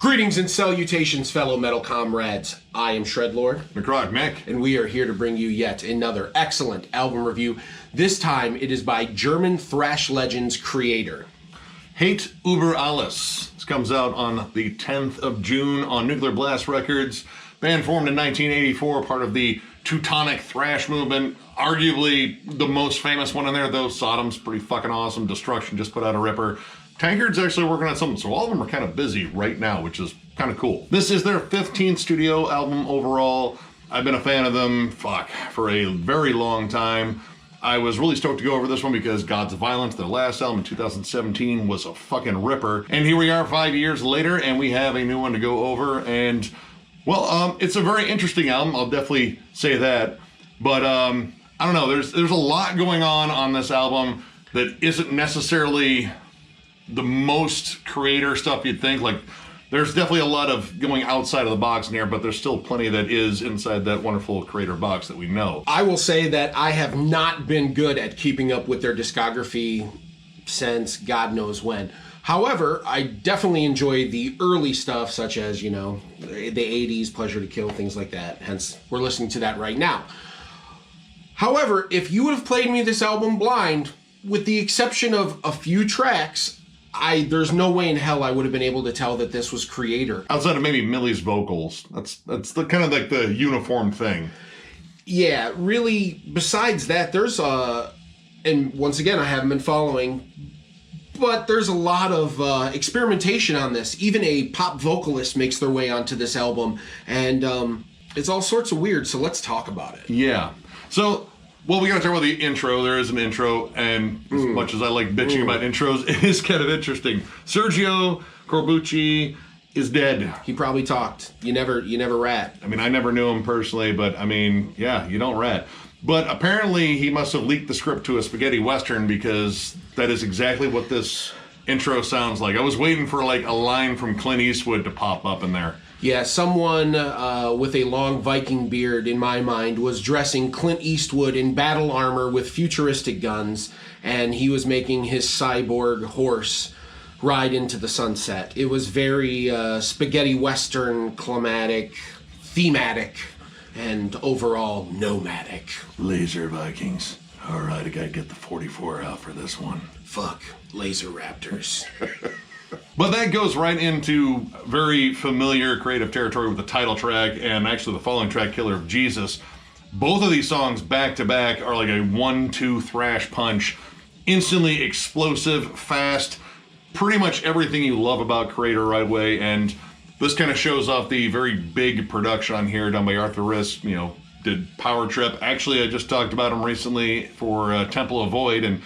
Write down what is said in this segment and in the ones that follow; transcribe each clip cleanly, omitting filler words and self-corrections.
Greetings and salutations, fellow metal comrades. I am Shredlord, Necrotic Nick, and we are here to bring you yet another excellent album review. This time it is by German thrash legends Kreator. Hate über alles. This comes out on the 10th of June on Nuclear Blast Records. Band formed in 1984, part of the Teutonic thrash movement. Arguably the most famous one in there, though. Sodom's pretty fucking awesome. Destruction just put out a ripper. Tankard's actually working on something, so all of them are kind of busy right now, which is kind of cool. This is their 15th studio album overall. I've been a fan of them, for a very long time. I was really stoked to go over this one because Gods of Violence, their last album in 2017, was a fucking ripper. And here we are 5 years later, and we have a new one to go over. And, well, it's a very interesting album, I'll definitely say that. But, I don't know, there's a lot going on this album that isn't necessarily the most Kreator stuff you'd think. Like, there's definitely a lot of going outside of the box in here, but there's still plenty that is inside that wonderful Kreator box that we know. I will say that I have not been good at keeping up with their discography since God knows when. However, I definitely enjoy the early stuff, such as, you know, the 80s, Pleasure to Kill, things like that. Hence, we're listening to that right now. However, if you would have played me this album blind, with the exception of a few tracks, there's no way in hell I would have been able to tell that this was Kreator. Outside of maybe Millie's vocals. That's the kind of like the uniform thing. Yeah, really, besides that, there's and once again, I haven't been following, but there's a lot of experimentation on this. Even a pop vocalist makes their way onto this album, and it's all sorts of weird, so let's talk about it. Yeah. So, well, we gotta talk about the intro. There is an intro, and as much as I like bitching about intros, it is kind of interesting. Sergio Corbucci is dead. He probably talked. You never rat. I mean, I never knew him personally, but I mean, yeah, you don't rat. But apparently he must have leaked the script to a spaghetti western, because that is exactly what this intro sounds like. I was waiting for like a line from Clint Eastwood to pop up in there. Yeah, someone with a long Viking beard, in my mind, was dressing Clint Eastwood in battle armor with futuristic guns, and he was making his cyborg horse ride into the sunset. It was very spaghetti western, climatic, thematic, and overall nomadic. Laser Vikings. All right, I gotta get the 44 out for this one. Fuck laser raptors. But that goes right into very familiar creative territory with the title track and actually the following track, Killer of Jesus. Both of these songs back to back are like a 1-2 thrash punch. Instantly explosive, fast, pretty much everything you love about Kreator right away. And this kind of shows off the very big production on here done by Arthur Risk. You know, did Power Trip. Actually, I just talked about him recently for Temple of Void, and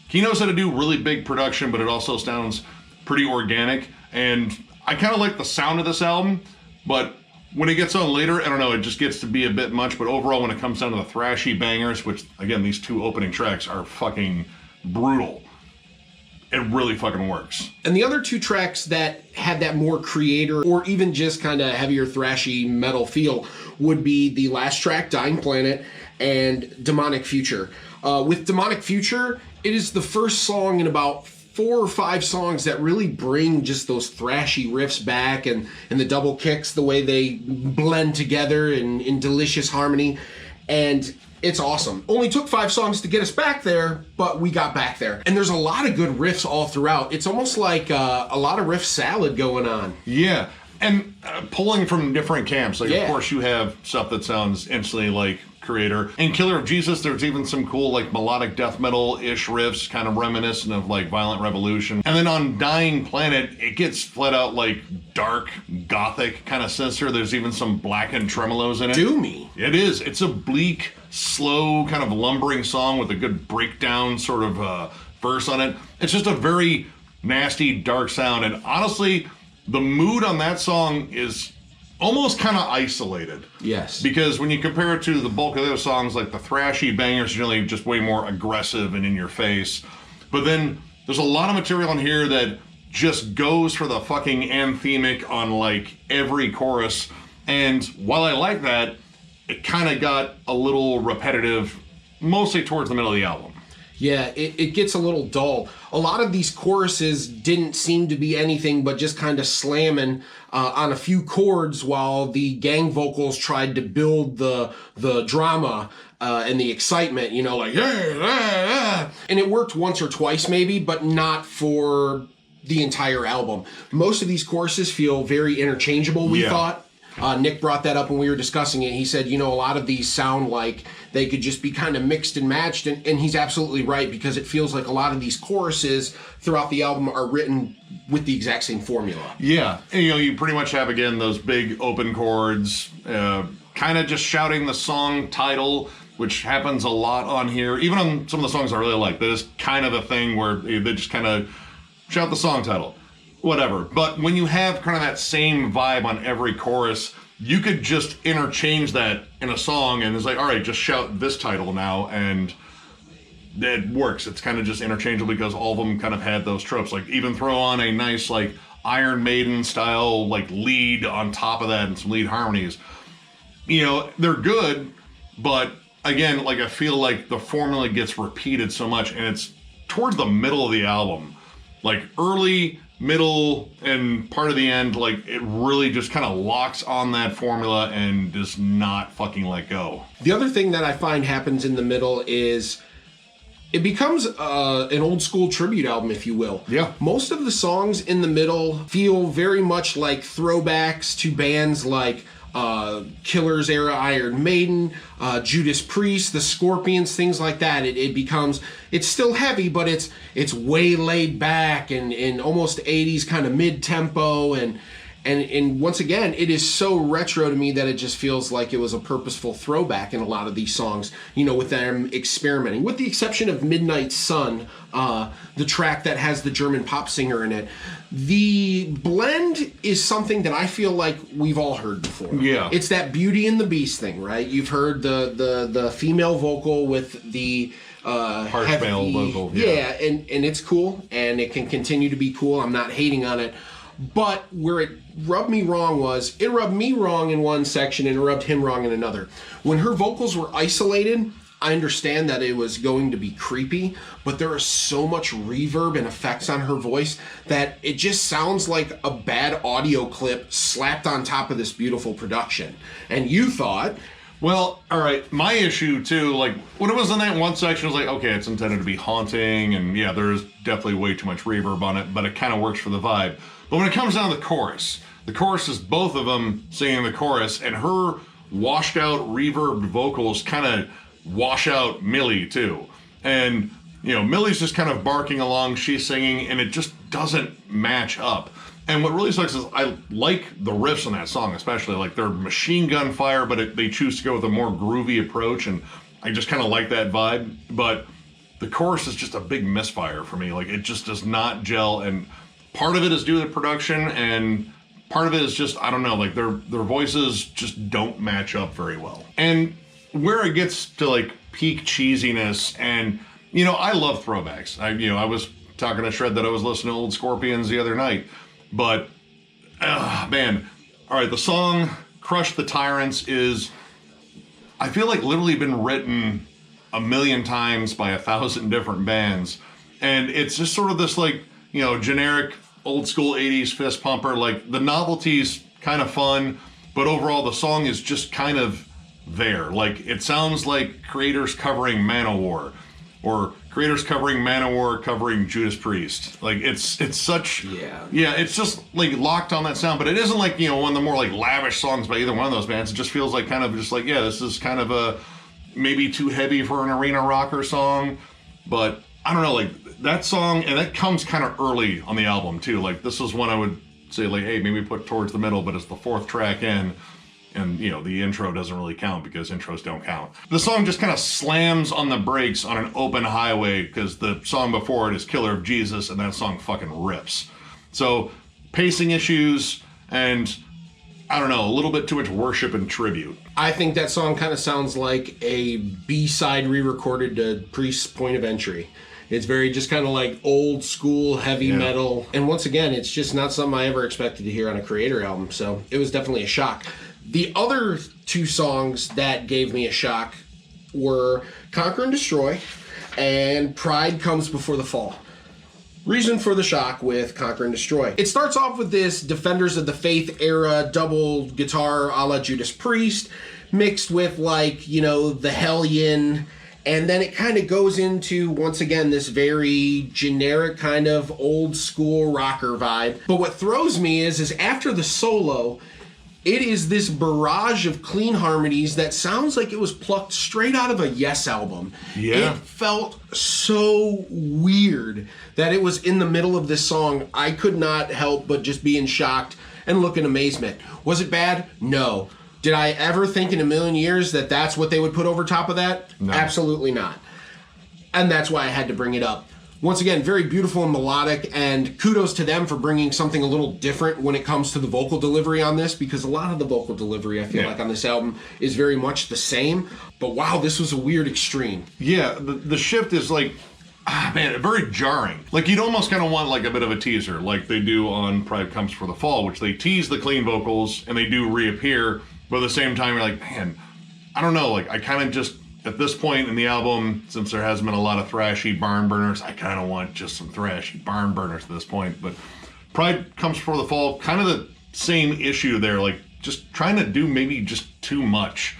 he knows how to do really big production, but it also sounds pretty organic, and I kind of like the sound of this album, but when it gets on later, I don't know, it just gets to be a bit much. But overall, when it comes down to the thrashy bangers, which again, these two opening tracks are fucking brutal, it really fucking works. And the other two tracks that had that more Kreator or even just kind of heavier thrashy metal feel would be the last track, Dying Planet, and Demonic Future. With Demonic Future, it is the first song in about 4 or 5 songs that really bring just those thrashy riffs back, and the double kicks, the way they blend together in delicious harmony, and it's awesome. Only took 5 songs to get us back there, but we got back there. And there's a lot of good riffs all throughout. It's almost like a lot of riff salad going on. Yeah, and pulling from different camps. Like, of course, you have stuff that sounds instantly like Kreator. In Killer of Jesus, there's even some cool like melodic death metal-ish riffs, kind of reminiscent of like Violent Revolution. And then on Dying Planet, it gets flat out like dark, gothic kind of sinister. There's even some blackened tremolos in it. Doomy. It is. It's a bleak, slow, kind of lumbering song with a good breakdown sort of verse on it. It's just a very nasty, dark sound. And honestly, the mood on that song is almost kind of isolated. Yes. Because when you compare it to the bulk of those songs, like the thrashy bangers, generally just way more aggressive and in your face. But then there's a lot of material in here that just goes for the fucking anthemic on like every chorus. And while I like that, it kind of got a little repetitive, mostly towards the middle of the album. Yeah, it gets a little dull. A lot of these choruses didn't seem to be anything but just kind of slamming on a few chords while the gang vocals tried to build the drama and the excitement, you know, like, yeah. And it worked once or twice maybe, but not for the entire album. Most of these choruses feel very interchangeable, we thought. Nick brought that up when we were discussing it. He said, you know, a lot of these sound like they could just be kind of mixed and matched. And he's absolutely right, because it feels like a lot of these choruses throughout the album are written with the exact same formula. Yeah. And, you know, you pretty much have, again, those big open chords, kind of just shouting the song title, which happens a lot on here. Even on some of the songs I really like, that is kind of a thing where they just kind of shout the song title. Whatever. But when you have kind of that same vibe on every chorus, you could just interchange that in a song, and it's like, all right, just shout this title now, and it works. It's kind of just interchangeable because all of them kind of had those tropes. Like, even throw on a nice, like, Iron Maiden style, like, lead on top of that and some lead harmonies. You know, they're good, but again, like, I feel like the formula gets repeated so much, and it's towards the middle of the album. Like, early, middle, and part of the end, like, it really just kind of locks on that formula and does not fucking let go. The other thing that I find happens in the middle is it becomes an old school tribute album, if you will. Yeah. Most of the songs in the middle feel very much like throwbacks to bands like Killer's era Iron Maiden, Judas Priest, the Scorpions, things like that. It becomes, it's still heavy, but it's way laid back and almost 80s kind of mid-tempo, and once again, it is so retro to me that it just feels like it was a purposeful throwback in a lot of these songs, you know, with them experimenting. With the exception of Midnight Sun, the track that has the German pop singer in it, the blend is something that I feel like we've all heard before. Yeah. It's that Beauty and the Beast thing, right? You've heard the female vocal with the harsh heavy, male vocal. Yeah, and it's cool, and it can continue to be cool. I'm not hating on it. But where it rubbed me wrong was, it rubbed me wrong in one section and it rubbed him wrong in another. When her vocals were isolated, I understand that it was going to be creepy, but there is so much reverb and effects on her voice that it just sounds like a bad audio clip slapped on top of this beautiful production. And you thought... Well, all right, my issue too, like, when it was in that one section, I was like, okay, it's intended to be haunting, and yeah, there's definitely way too much reverb on it, but it kind of works for the vibe. But when it comes down to the chorus is both of them singing the chorus, and her washed out reverb vocals kind of wash out Millie too. And, you know, Millie's just kind of barking along, she's singing, and it just doesn't match up. And what really sucks is I like the riffs on that song, especially. Like, they're machine gun fire, but they choose to go with a more groovy approach, and I just kind of like that vibe. But the chorus is just a big misfire for me. Like, it just does not gel, and part of it is due to the production, and part of it is just, I don't know, like, their voices just don't match up very well. And where it gets to, like, peak cheesiness, and, you know, I love throwbacks. I was talking to Shred that I was listening to old Scorpions the other night. But, man, all right, the song Crush the Tyrants is, I feel like, literally been written a million times by 1,000 different bands. And it's just sort of this, like, you know, generic old school 80s fist pumper. Like, the novelty's kind of fun, but overall the song is just kind of there. Like, it sounds like Kreator's covering Manowar, or Kreator's covering Manowar covering Judas Priest. Like, it's such... Yeah, it's just, like, locked on that sound, but it isn't like, you know, one of the more, like, lavish songs by either one of those bands. It just feels like kind of just like, yeah, this is kind of a maybe too heavy for an arena rocker song, but I don't know, like, that song, and that comes kind of early on the album, too. Like, this is one I would say, like, hey, maybe put towards the middle, but it's the fourth track in. And, you know, the intro doesn't really count because intros don't count. The song just kind of slams on the brakes on an open highway because the song before it is Killer of Jesus, and that song fucking rips. So, pacing issues, and, I don't know, a little bit too much worship and tribute. I think that song kind of sounds like a B-side re-recorded to Priest's Point of Entry. It's very just kind of like old school heavy metal. And once again, it's just not something I ever expected to hear on a Kreator album, so it was definitely a shock. The other two songs that gave me a shock were Conquer and Destroy, and pride comes before the fall. Reason for the shock with Conquer and Destroy. It starts off with this Defenders of the Faith era double guitar a la Judas Priest, mixed with like, you know, the Hellion, and then it kind of goes into, once again, this very generic kind of old school rocker vibe. But what throws me is after the solo, it is this barrage of clean harmonies that sounds like it was plucked straight out of a Yes album. Yeah. It felt so weird that it was in the middle of this song. I could not help but just be in shocked and look in amazement. Was it bad? No. Did I ever think in a million years that that's what they would put over top of that? No. Absolutely not. And that's why I had to bring it up. Once again, very beautiful and melodic, and kudos to them for bringing something a little different when it comes to the vocal delivery on this, because a lot of the vocal delivery, I feel like, on this album is very much the same. But wow, this was a weird extreme. Yeah, the shift is like, man, very jarring. Like, you'd almost kind of want like a bit of a teaser, like they do on Pride Comes for the Fall, which they tease the clean vocals and they do reappear, but at the same time, you're like, man, I don't know, like, I kind of just, at this point in the album, since there hasn't been a lot of thrashy barn burners, I kind of want just some thrashy barn burners at this point. But Pride Comes for the Fall, kind of the same issue there, like just trying to do maybe just too much.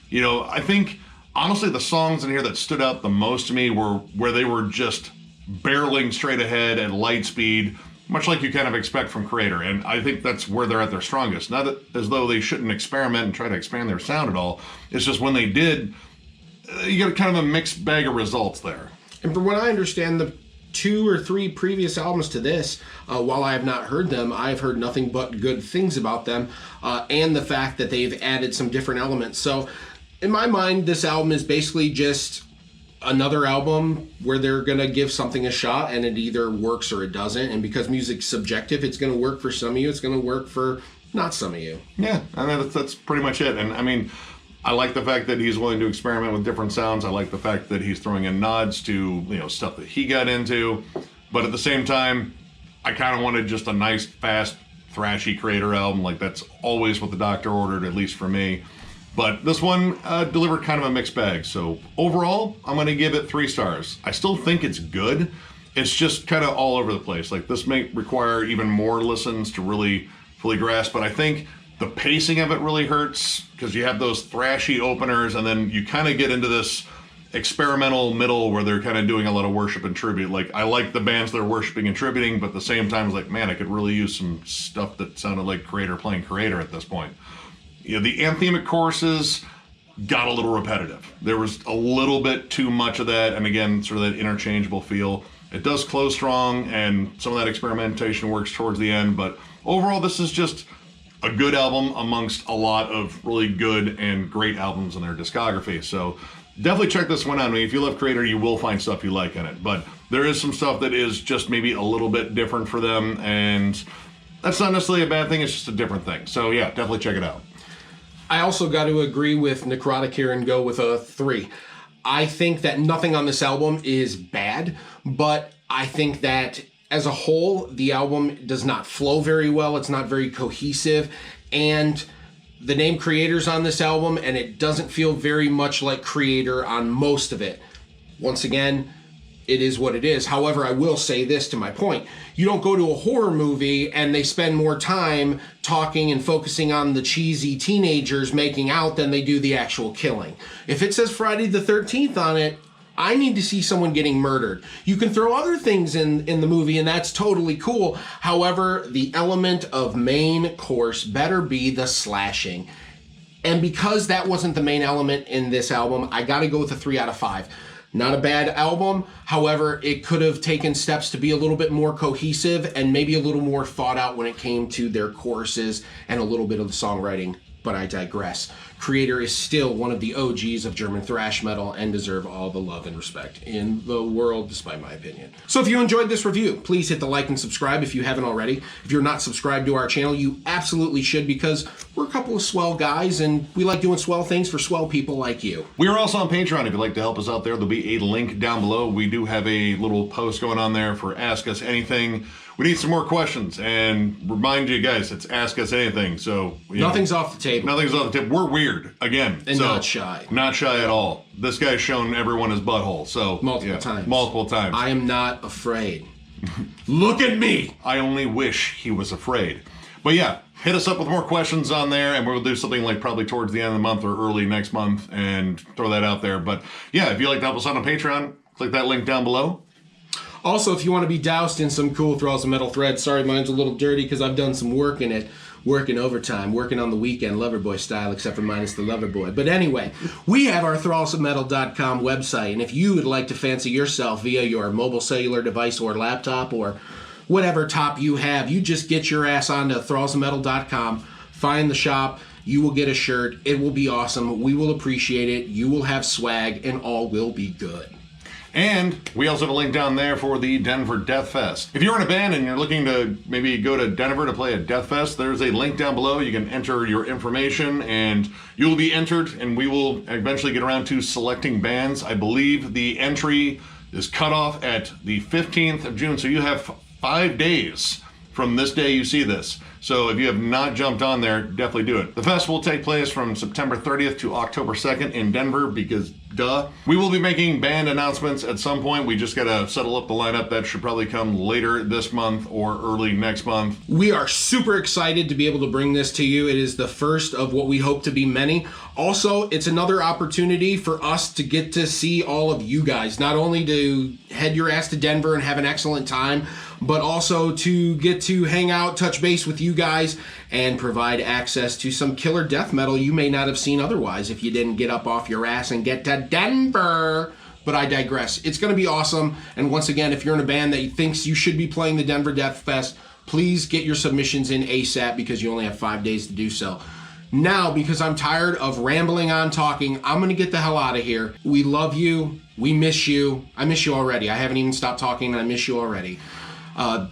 You know, I think, honestly, the songs in here that stood out the most to me were where they were just barreling straight ahead at light speed, much like you kind of expect from Kreator. And I think that's where they're at their strongest. Not that, as though they shouldn't experiment and try to expand their sound at all. It's just when they did, you get kind of a mixed bag of results there. And from what I understand, the 2 or 3 previous albums to this, while I have not heard them, I've heard nothing but good things about them, and the fact that they've added some different elements. So in my mind, this album is basically just another album where they're going to give something a shot, and it either works or it doesn't. And because music's subjective, it's going to work for some of you, it's going to work for not some of you. Yeah, I mean, that's pretty much it. And I mean, I like the fact that he's willing to experiment with different sounds. I like the fact that he's throwing in nods to, you know, stuff that he got into. But at the same time, I kind of wanted just a nice, fast, thrashy Kreator album. Like, that's always what the doctor ordered, at least for me. But this one delivered kind of a mixed bag. So overall, I'm going to give it 3 stars. I still think it's good. It's just kind of all over the place. Like, this may require even more listens to really fully grasp. But I think the pacing of it really hurts because you have those thrashy openers and then you kind of get into this experimental middle where they're kind of doing a lot of worship and tribute. Like, I like the bands that are worshiping and tributing, but at the same time, it's like, man, I could really use some stuff that sounded like Kreator playing Kreator at this point. You know, the anthemic choruses got a little repetitive. There was a little bit too much of that, and again, sort of that interchangeable feel. It does close strong, and some of that experimentation works towards the end, but overall, this is just a good album amongst a lot of really good and great albums in their discography. So definitely check this one out. I mean, if you love Kreator, you will find stuff you like in it, but there is some stuff that is just maybe a little bit different for them, and that's not necessarily a bad thing, it's just a different thing. So yeah, definitely check it out. I also got to agree with Necrotic here and go with a 3. I think that nothing on this album is bad, but I think that as a whole, the album does not flow very well. It's not very cohesive. And the name Kreator's on this album, and it doesn't feel very much like Kreator on most of it. Once again, it is what it is. However, I will say this to my point. You don't go to a horror movie and they spend more time talking and focusing on the cheesy teenagers making out than they do the actual killing. If it says Friday the 13th on it, I need to see someone getting murdered. You can throw other things in the movie, and that's totally cool. However, the element of main course better be the slashing. And because that wasn't the main element in this album, I got to go with a 3 out of 5. Not a bad album. However, it could have taken steps to be a little bit more cohesive and maybe a little more thought out when it came to their choruses and a little bit of the songwriting. But I digress. Kreator is still one of the OGs of German thrash metal and deserve all the love and respect in the world, despite my opinion. So if you enjoyed this review, please hit the like and subscribe if you haven't already. If you're not subscribed to our channel, you absolutely should, because we're a couple of swell guys and we like doing swell things for swell people like you. We are also on Patreon. If you'd like to help us out there, there'll be a link down below. We do have a little post going on there for Ask Us Anything. we need some more questions. And remind you guys, it's Ask Us Anything. So nothing's off the table. Nothing's off the table. We're weird again, and not shy. Not shy at all. This guy's shown everyone his butthole. So multiple times. Multiple times. I am not afraid. Look at me. I only wish he was afraid. But yeah, hit us up with more questions on there, and we'll do something like probably towards the end of the month or early next month and throw that out there. But yeah, if you'd like to help us out on Patreon, click that link down below. Also, if you want to be doused in some cool Thralls of Metal thread, sorry, mine's a little dirty because I've done some work in it. Working overtime, working on the weekend, Loverboy style, except for minus the Loverboy. But anyway, we have our thrallsofmetal.com website, and if you would like to fancy yourself via your mobile cellular device or laptop or whatever top you have, you just get your ass onto thrallsofmetal.com, find the shop, you will get a shirt, it will be awesome, we will appreciate it, you will have swag, and all will be good. And we also have a link down there for the Denver Death Fest. If you're in a band and you're looking to maybe go to Denver to play at Death Fest, there's a link down below. You can enter your information and you'll be entered, and we will eventually get around to selecting bands. I believe the entry is cut off at the 15th of June, so you have 5 days from this day you see this. So if you have not jumped on there, definitely do it. The festival will take place from September 30th to October 2nd in Denver because duh. We will be making band announcements at some point. We just gotta settle up the lineup. That should probably come later this month or early next month. We are super excited to be able to bring this to you. It is the first of what we hope to be many. Also, it's another opportunity for us to get to see all of you guys. Not only to head your ass to Denver and have an excellent time, but also to get to hang out, touch base with you guys, and provide access to some killer death metal you may not have seen otherwise if you didn't get up off your ass and get to Denver. But I digress. It's going to be awesome. And once again, if you're in a band that thinks you should be playing the Denver Death Fest, please get your submissions in ASAP because you only have 5 days to do so. Now, because I'm tired of rambling on talking, I'm going to get the hell out of here. We love you. We miss you. I miss you already. I haven't even stopped talking and I miss you already.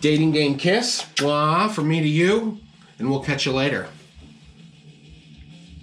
Dating game kiss. Mwah, from me to you. And we'll catch you later.